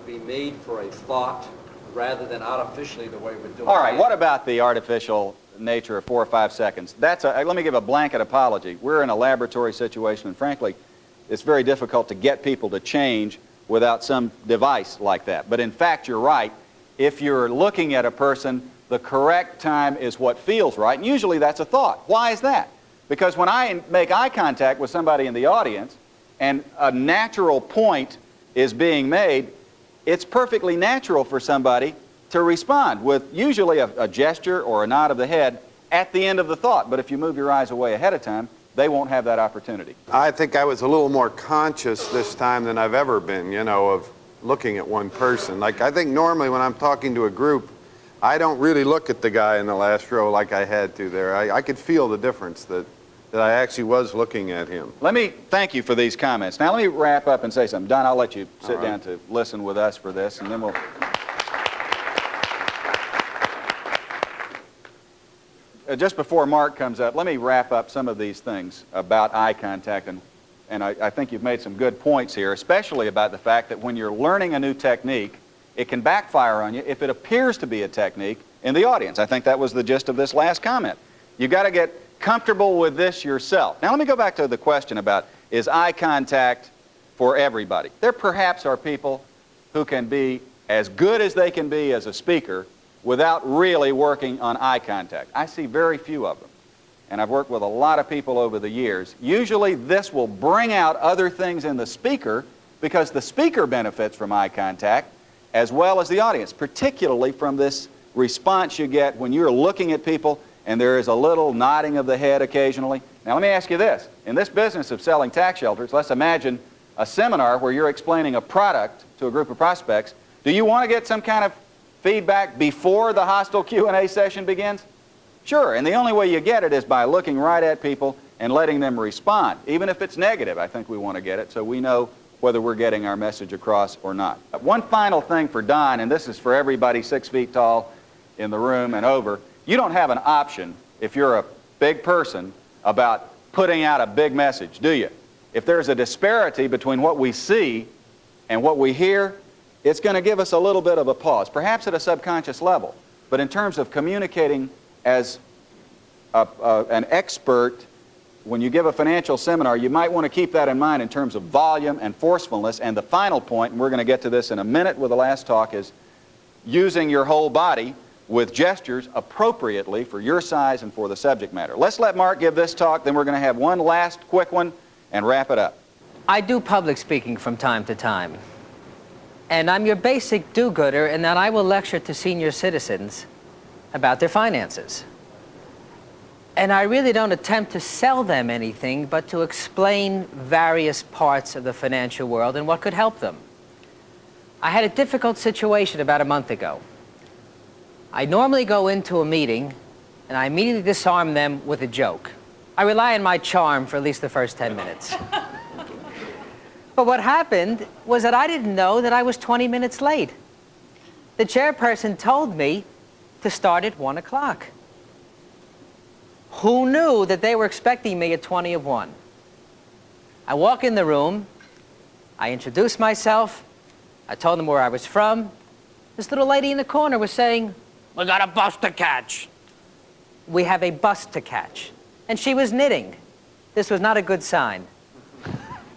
be made for a thought rather than artificially the way we're doing it? All right, what about the artificial nature of 4 or 5 seconds? Let me give a blanket apology. We're in a laboratory situation, and frankly, it's very difficult to get people to change without some device like that. But in fact, you're right. If you're looking at a person, the correct time is what feels right, and usually that's a thought. Why is that? Because when I make eye contact with somebody in the audience and a natural point is being made, it's perfectly natural for somebody to respond with usually a gesture or a nod of the head at the end of the thought. But if you move your eyes away ahead of time, they won't have that opportunity. I think I was a little more conscious this time than I've ever been, you know, of looking at one person. Like, I think normally when I'm talking to a group, I don't really look at the guy in the last row like I had to there. I could feel the difference that I actually was looking at him. Let me thank you for these comments. Now let me wrap up and say something. Don, I'll let you sit down to listen with us for this, and then we'll... Just before Mark comes up, let me wrap up some of these things about eye contact, and I think you've made some good points here, especially about the fact that when you're learning a new technique, it can backfire on you if it appears to be a technique in the audience. I think that was the gist of this last comment. You've got to get comfortable with this yourself. Now let me go back to the question about, is eye contact for everybody? There perhaps are people who can be as good as they can be as a speaker without really working on eye contact. I see very few of them, and I've worked with a lot of people over the years. Usually this will bring out other things in the speaker because the speaker benefits from eye contact as well as the audience, particularly from this response you get when you're looking at people and there is a little nodding of the head occasionally. Now let me ask you this. In this business of selling tax shelters, let's imagine a seminar where you're explaining a product to a group of prospects. Do you want to get some kind of feedback before the hostile Q&A session begins? Sure, and the only way you get it is by looking right at people and letting them respond. Even if it's negative, I think we want to get it so we know whether we're getting our message across or not. One final thing for Don, and this is for everybody 6 feet tall in the room and over. You don't have an option, if you're a big person, about putting out a big message, do you? If there's a disparity between what we see and what we hear, it's going to give us a little bit of a pause, perhaps at a subconscious level. But in terms of communicating as an expert, when you give a financial seminar, you might want to keep that in mind in terms of volume and forcefulness. And the final point, and we're going to get to this in a minute with the last talk, is using your whole body with gestures appropriately for your size and for the subject matter. Let's let Mark give this talk, then we're going to have one last quick one and wrap it up. I do public speaking from time to time. And I'm your basic do-gooder in that I will lecture to senior citizens about their finances. And I really don't attempt to sell them anything, but to explain various parts of the financial world and what could help them. I had a difficult situation about a month ago. I normally go into a meeting and I immediately disarm them with a joke. I rely on my charm for at least the first 10 minutes. But what happened was that I didn't know that I was 20 minutes late. The chairperson told me to start at 1 o'clock. Who knew that they were expecting me at 20 of 1? I walk in the room, I introduce myself, I told them where I was from. This little lady in the corner was saying, "We got a bus to catch." We have a bus to catch. And she was knitting. This was not a good sign.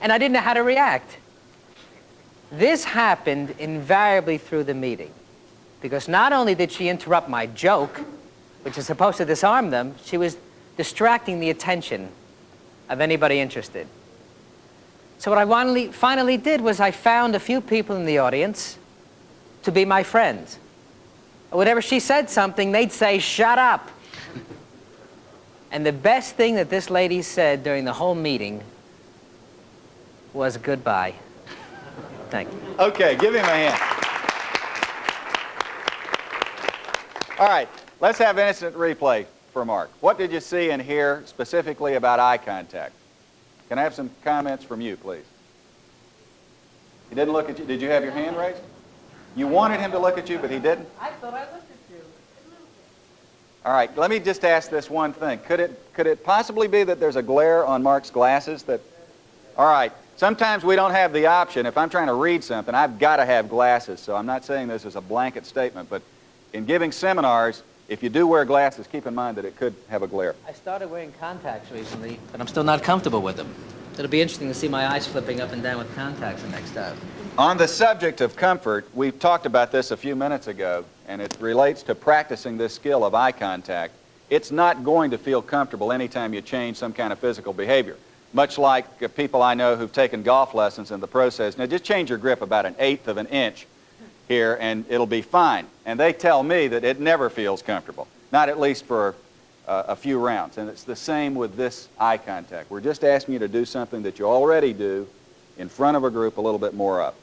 And I didn't know how to react. This happened invariably through the meeting, because not only did she interrupt my joke, which is supposed to disarm them, she was distracting the attention of anybody interested. So what I finally did was I found a few people in the audience to be my friends. Whenever she said something, they'd say, "Shut up." And the best thing that this lady said during the whole meeting was goodbye. Thank you. Okay, give him a hand. All right, let's have instant replay for Mark. What did you see and hear specifically about eye contact? Can I have some comments from you, please? He didn't look at you. Did you have your hand raised? You wanted him to look at you, but he didn't? I thought I looked at you. All right, let me just ask this one thing. Could it possibly be that there's a glare on Mark's glasses? All right, sometimes we don't have the option. If I'm trying to read something, I've got to have glasses. So I'm not saying this as a blanket statement, but in giving seminars, if you do wear glasses, keep in mind that it could have a glare. I started wearing contacts recently, but I'm still not comfortable with them. It'll be interesting to see my eyes flipping up and down with contacts the next time. On the subject of comfort, we talked about this a few minutes ago, and it relates to practicing this skill of eye contact. It's not going to feel comfortable anytime you change some kind of physical behavior. Much like people I know who've taken golf lessons in the process. Now, just change your grip about 1/8 of an inch here, and it'll be fine. And they tell me that it never feels comfortable, not at least for a few rounds. And it's the same with this eye contact. We're just asking you to do something that you already do in front of a group a little bit more of.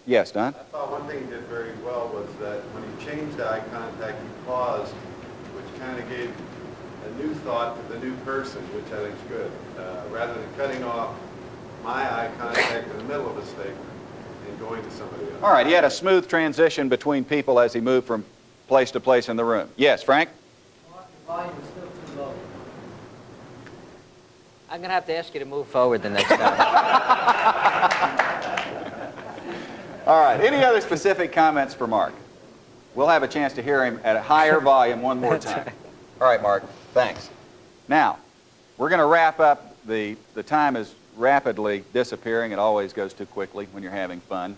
Yes, Don? I thought one thing he did very well was that when he changed eye contact, he paused, which kind of gave a new thought to the new person, which I think is good. Rather than cutting off my eye contact in the middle of a statement and going to somebody else. All right, he had a smooth transition between people as he moved from place to place in the room. Yes, Frank? Mark, the volume is still too low. I'm going to have to ask you to move forward the next time. All right, any other specific comments for Mark? We'll have a chance to hear him at a higher volume one more time. All right, Mark, thanks. Now, we're going to wrap up. The time is rapidly disappearing. It always goes too quickly when you're having fun.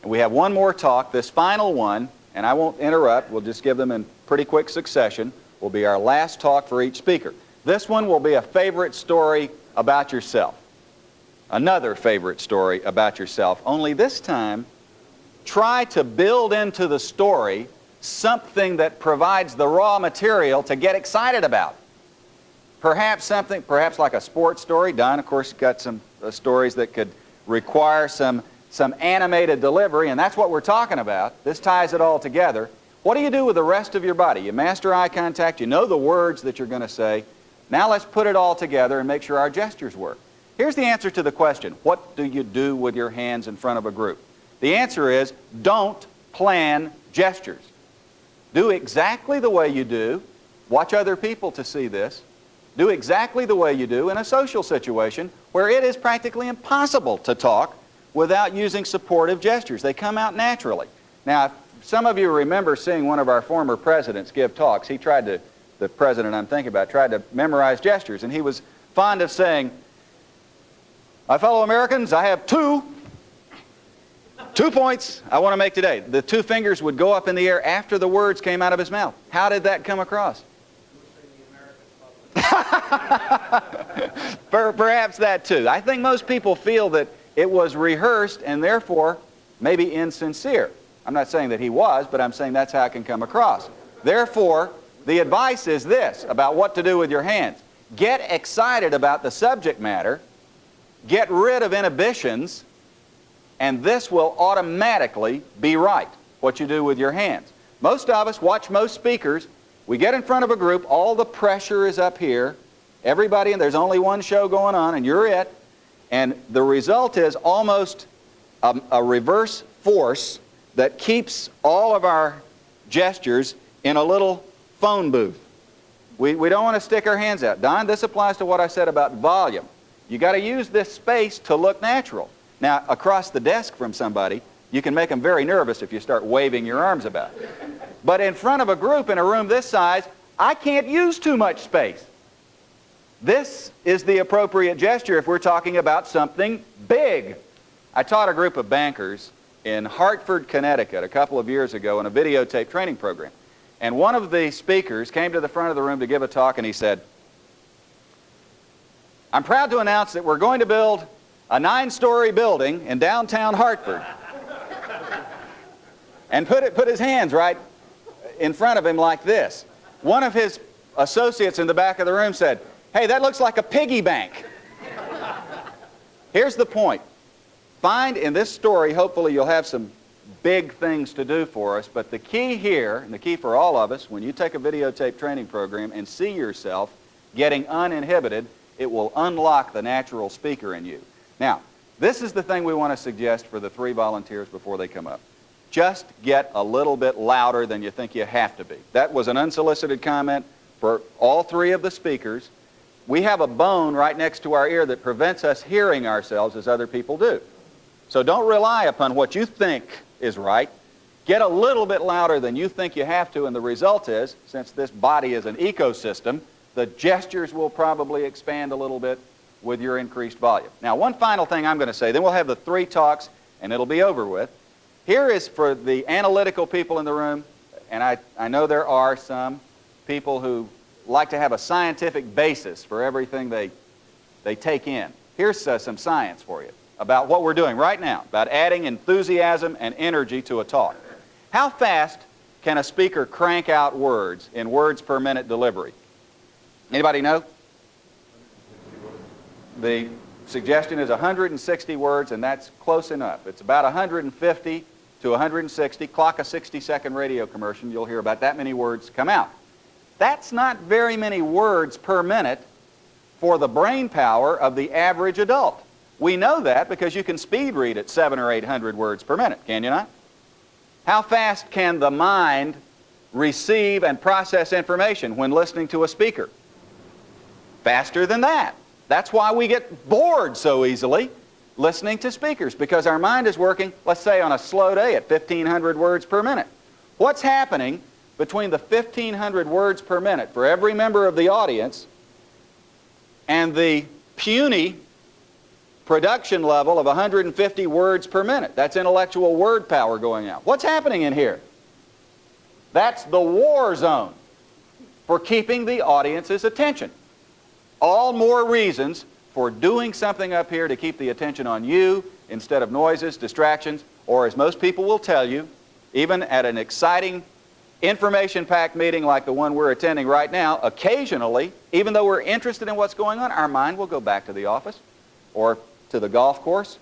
And we have one more talk. This final one, and I won't interrupt, we'll just give them in pretty quick succession, will be our last talk for each speaker. This one will be a favorite story about yourself. another favorite story about yourself, only this time try to build into the story something that provides the raw material to get excited about. Perhaps like a sports story. Don, of course, got some stories that could require some animated delivery, and that's what we're talking about. This ties it all together. What do you do with the rest of your body? You master eye contact, you know the words that you're going to say. Now let's put it all together and make sure our gestures work. Here's the answer to the question, what do you do with your hands in front of a group? The answer is, don't plan gestures. Do exactly the way you do. Watch other people to see this. Do exactly the way you do in a social situation where it is practically impossible to talk without using supportive gestures. They come out naturally. Now, if some of you remember seeing one of our former presidents give talks. The president I'm thinking about, tried to memorize gestures, and he was fond of saying, "My fellow Americans, I have two points I want to make today." The two fingers would go up in the air after the words came out of his mouth. How did that come across? Perhaps that too. I think most people feel that it was rehearsed and therefore maybe insincere. I'm not saying that he was, but I'm saying that's how it can come across. Therefore, the advice is this about what to do with your hands. Get excited about the subject matter, get rid of inhibitions, and this will automatically be right, what you do with your hands. Most of us, watch most speakers, we get in front of a group, all the pressure is up here, everybody, and there's only one show going on, and you're it, and the result is almost a reverse force that keeps all of our gestures in a little phone booth. We don't want to stick our hands out. Don, this applies to what I said about volume. You got to use this space to look natural. Now, across the desk from somebody, you can make them very nervous if you start waving your arms about. But in front of a group in a room this size, I can't use too much space. This is the appropriate gesture if we're talking about something big. I taught a group of bankers in Hartford, Connecticut a couple of years ago in a videotape training program. And one of the speakers came to the front of the room to give a talk, and he said, "I'm proud to announce that we're going to build a 9-story building in downtown Hartford." And put his hands right in front of him like this. One of his associates in the back of the room said, "Hey, that looks like a piggy bank." Here's the point. Find in this story, hopefully you'll have some big things to do for us, but the key here, and the key for all of us, when you take a videotape training program and see yourself getting uninhibited, it will unlock the natural speaker in you. Now, this is the thing we want to suggest for the 3 volunteers before they come up. Just get a little bit louder than you think you have to be. That was an unsolicited comment for all 3 of the speakers. We have a bone right next to our ear that prevents us hearing ourselves as other people do. So don't rely upon what you think is right. Get a little bit louder than you think you have to, and the result is, since this body is an ecosystem, the gestures will probably expand a little bit with your increased volume. Now, one final thing I'm going to say, then we'll have the 3 talks, and it'll be over with. Here is for the analytical people in the room, and I know there are some people who like to have a scientific basis for everything they take in. Here's some science for you about what we're doing right now, about adding enthusiasm and energy to a talk. How fast can a speaker crank out words in words per minute delivery? Anybody know? The suggestion is 160 words, and that's close enough. It's about 150 to 160. Clock a 60-second radio commercial, you'll hear about that many words come out. That's not very many words per minute for the brain power of the average adult. We know that because you can speed read at 700 or 800 words per minute, can you not? How fast can the mind receive and process information when listening to a speaker? Faster than that. That's why we get bored so easily listening to speakers, because our mind is working, let's say, on a slow day at 1,500 words per minute. What's happening between the 1,500 words per minute for every member of the audience and the puny production level of 150 words per minute? That's intellectual word power going out. What's happening in here? That's the war zone for keeping the audience's attention. All more reasons for doing something up here to keep the attention on you instead of noises, distractions, or as most people will tell you, even at an exciting information-packed meeting like the one we're attending right now, occasionally, even though we're interested in what's going on, our mind will go back to the office or to the golf course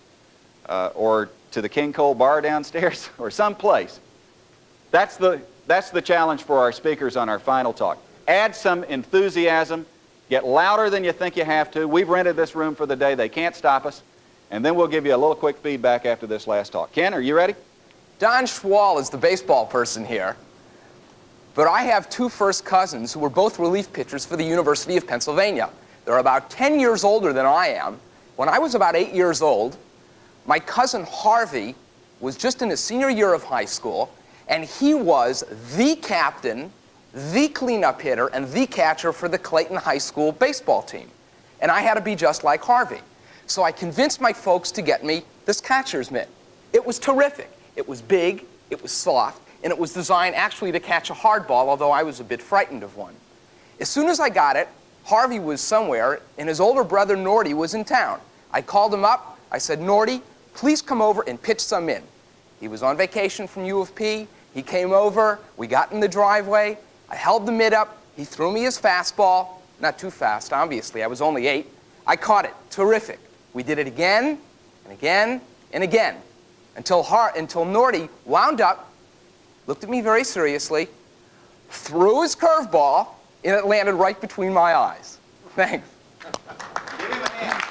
or to the King Cole bar downstairs or someplace. That's the challenge for our speakers on our final talk. Add some enthusiasm, get louder than you think you have to. We've rented this room for the day. They can't stop us. And then we'll give you a little quick feedback after this last talk. Ken, are you ready? Don Schwall is the baseball person here. But I have two first cousins who were both relief pitchers for the University of Pennsylvania. They're about 10 years older than I am. When I was about 8 years old, my cousin Harvey was just in his senior year of high school, and he was the captain, the cleanup hitter, and the catcher for the Clayton High School baseball team. And I had to be just like Harvey. So I convinced my folks to get me this catcher's mitt. It was terrific. It was big, it was soft, and it was designed actually to catch a hard ball, although I was a bit frightened of one. As soon as I got it, Harvey was somewhere, and his older brother Norty was in town. I called him up. I said, Norty, please come over and pitch some in. He was on vacation from U.S.A. He came over. We got in the driveway. I held the mitt up. He threw me his fastball. Not too fast, obviously. I was only 8. I caught it. Terrific. We did it again and again and again until Norty wound up, looked at me very seriously, threw his curveball, and it landed right between my eyes. Thanks. Give him a hand.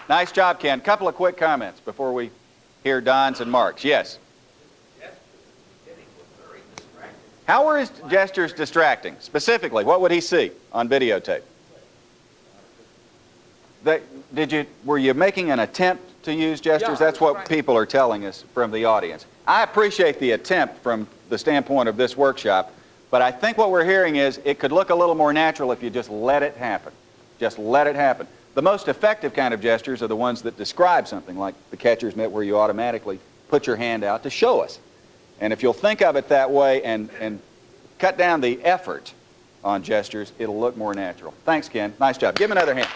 Nice job, Ken. Couple of quick comments before we hear Don's and Mark's. Yes? How were his gestures distracting? Specifically, what would he see on videotape? Were you making an attempt to use gestures? Yeah, That's what people are telling us from the audience. I appreciate the attempt from the standpoint of this workshop, but I think what we're hearing is it could look a little more natural if you just let it happen. Just let it happen. The most effective kind of gestures are the ones that describe something, like the catcher's mitt, where you automatically put your hand out to show us. And if you'll think of it that way and cut down the effort on gestures, it'll look more natural. Thanks, Ken. Nice job. Give him another hand.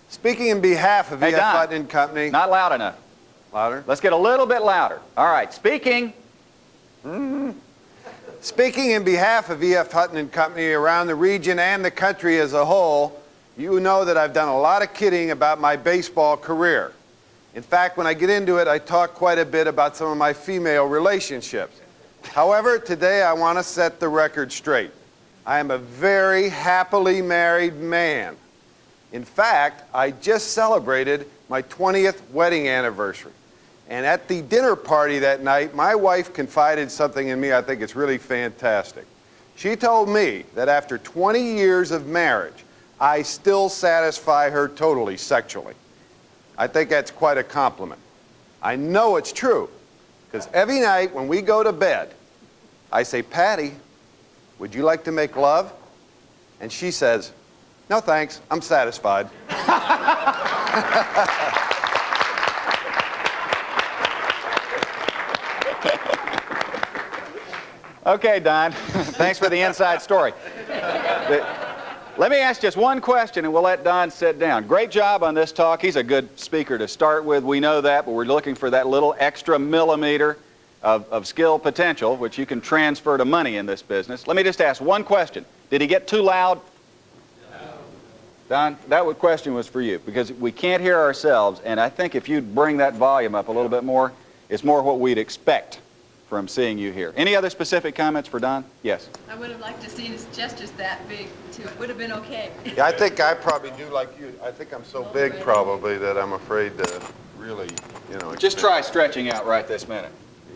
Speaking in behalf of Hey, E.F. Don. Hutton and Company. Not loud enough. Louder? Let's get a little bit louder. All right. Speaking. Speaking in behalf of E.F. Hutton and Company around the region and the country as a whole, you know that I've done a lot of kidding about my baseball career. In fact, when I get into it, I talk quite a bit about some of my female relationships. However, today I want to set the record straight. I am a very happily married man. In fact, I just celebrated my 20th wedding anniversary. And at the dinner party that night, my wife confided something in me I think it's really fantastic. She told me that after 20 years of marriage, I still satisfy her totally sexually. I think that's quite a compliment. I know it's true, because every night when we go to bed, I say, Patty, would you like to make love? And she says, no thanks, I'm satisfied. Okay, Don. Thanks for the inside story. Let me ask just one question, and we'll let Don sit down. Great job on this talk. He's a good speaker to start with. We know that, but we're looking for that little extra millimeter of skill potential, which you can transfer to money in this business. Let me just ask one question. Did he get too loud? No. Don, that question was for you, because we can't hear ourselves, and I think if you'd bring that volume up a little bit more, it's more what we'd expect from seeing you here. Any other specific comments for Don? Yes. I would have liked to see his gestures that big, too. It would have been okay. Yeah, I think I probably do like you. I think I'm so big probably that I'm afraid to really, Just try stretching out right this minute.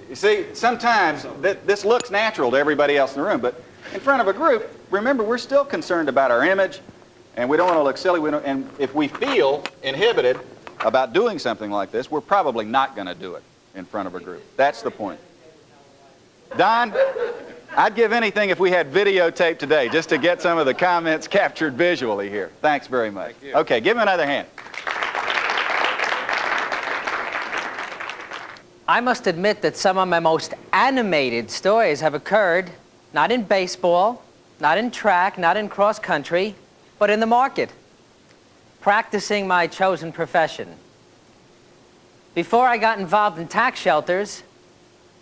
You see, sometimes this looks natural to everybody else in the room, but in front of a group, remember, we're still concerned about our image, and we don't want to look silly. And if we feel inhibited about doing something like this, we're probably not going to do it in front of a group. That's the point. Don, I'd give anything if we had videotape today just to get some of the comments captured visually here. Thanks very much. Okay, give him another hand. I must admit that some of my most animated stories have occurred not in baseball, not in track, not in cross country, but in the market, practicing my chosen profession. Before I got involved in tax shelters,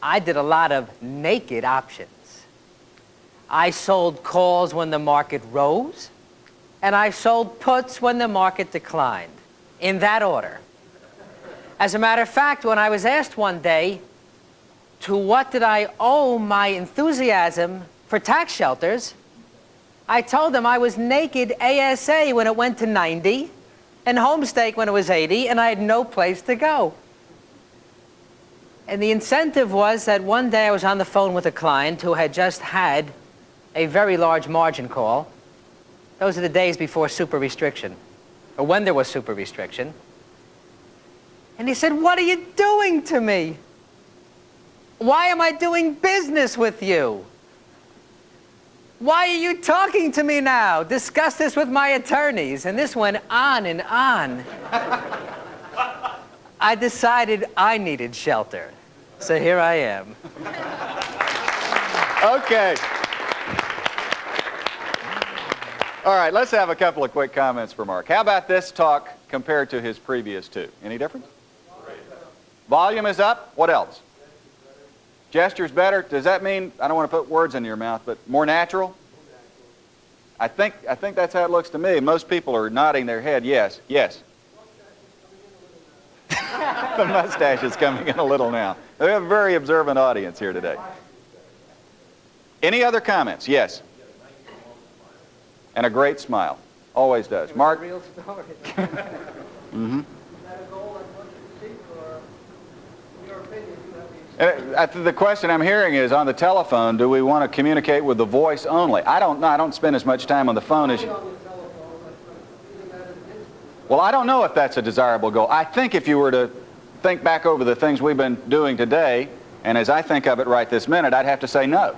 I did a lot of naked options. I sold calls when the market rose, and I sold puts when the market declined, in that order. As a matter of fact, when I was asked one day, to what did I owe my enthusiasm for tax shelters, I told them I was naked ASA when it went to 90, and homestake when it was 80, and I had no place to go. And the incentive was that one day I was on the phone with a client who had just had a very large margin call. Those are the days before super restriction, or when there was super restriction. And he said, "What are you doing to me? Why am I doing business with you? Why are you talking to me now? Discuss this with my attorneys." And this went on and on. I decided I needed shelter. So here I am. Okay. All right, let's have a couple of quick comments for Mark. How about this talk compared to his previous two? Any difference? Volume is up. What else? Gesture's better. Does that mean, I don't want to put words in your mouth, but more natural? I think that's how it looks to me. Most people are nodding their head, yes. Yes. The mustache is coming in a little now. We have a very observant audience here today. Any other comments? Yes. And a great smile. Always does. Mark? Real story. Mm-hmm. Is that a goal I'd want you to seek, or in your opinion, you have the The question I'm hearing is, on the telephone, do we want to communicate with the voice only? I don't know. I don't spend as much time on the phone as you. Well, I don't know if that's a desirable goal. I think if you were to think back over the things we've been doing today, and as I think of it right this minute, I'd have to say no.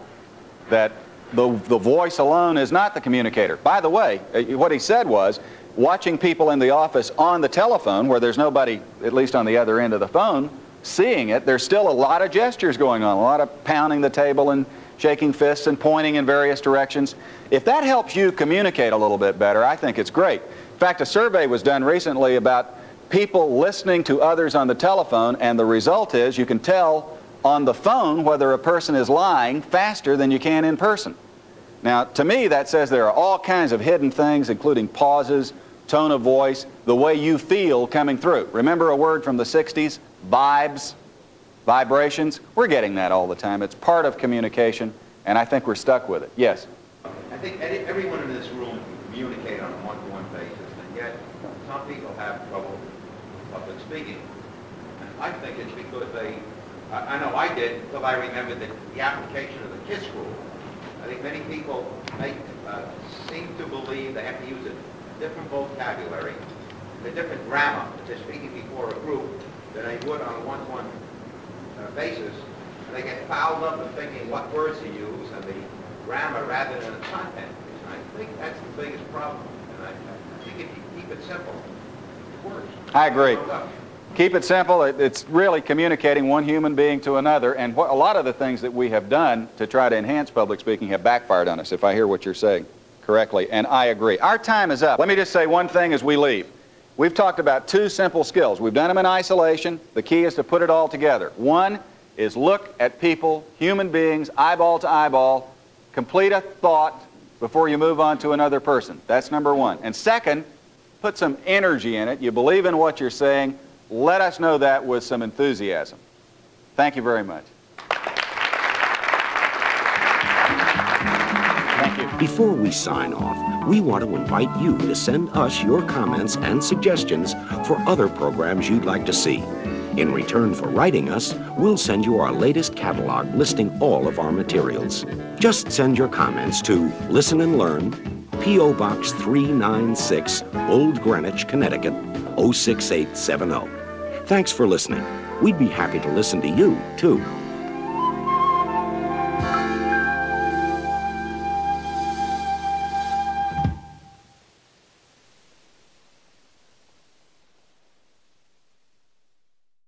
That the voice alone is not the communicator. By the way, what he said was, watching people in the office on the telephone, where there's nobody, at least on the other end of the phone, seeing it, there's still a lot of gestures going on, a lot of pounding the table and shaking fists and pointing in various directions. If that helps you communicate a little bit better, I think it's great. In fact, a survey was done recently about people listening to others on the telephone, and the result is you can tell on the phone whether a person is lying faster than you can in person. Now, to me, that says there are all kinds of hidden things, including pauses, tone of voice, the way you feel coming through. Remember a word from the 60s? Vibes, vibrations. We're getting that all the time. It's part of communication, and I think we're stuck with it. Yes? I think everyone in this room can communicate on a one-to-one basis, and yet some people have trouble public speaking. And I think it's because I know I did until I remembered the application of the KISS rule. I think many people seem to believe they have to use a different vocabulary, a different grammar if they're speaking before a group than they would on a one-to-one basis. And they get fouled up in thinking what words to use and the grammar rather than the content. And I think that's the biggest problem. And I think if you keep it simple, it works. I agree. Keep it simple. It's really communicating one human being to another, and a lot of the things that we have done to try to enhance public speaking have backfired on us, if I hear what you're saying correctly, and I agree. Our time is up. Let me just say one thing as we leave. We've talked about two simple skills. We've done them in isolation. The key is to put it all together. One is look at people, human beings, eyeball to eyeball, complete a thought before you move on to another person. That's number one. And second, put some energy in it. You believe in what you're saying. Let us know that with some enthusiasm. Thank you very much. Thank you. Before we sign off, we want to invite you to send us your comments and suggestions for other programs you'd like to see. In return for writing us, we'll send you our latest catalog listing all of our materials. Just send your comments to Listen and Learn, P.O. Box 396, Old Greenwich, Connecticut, 06870. Thanks for listening. We'd be happy to listen to you, too.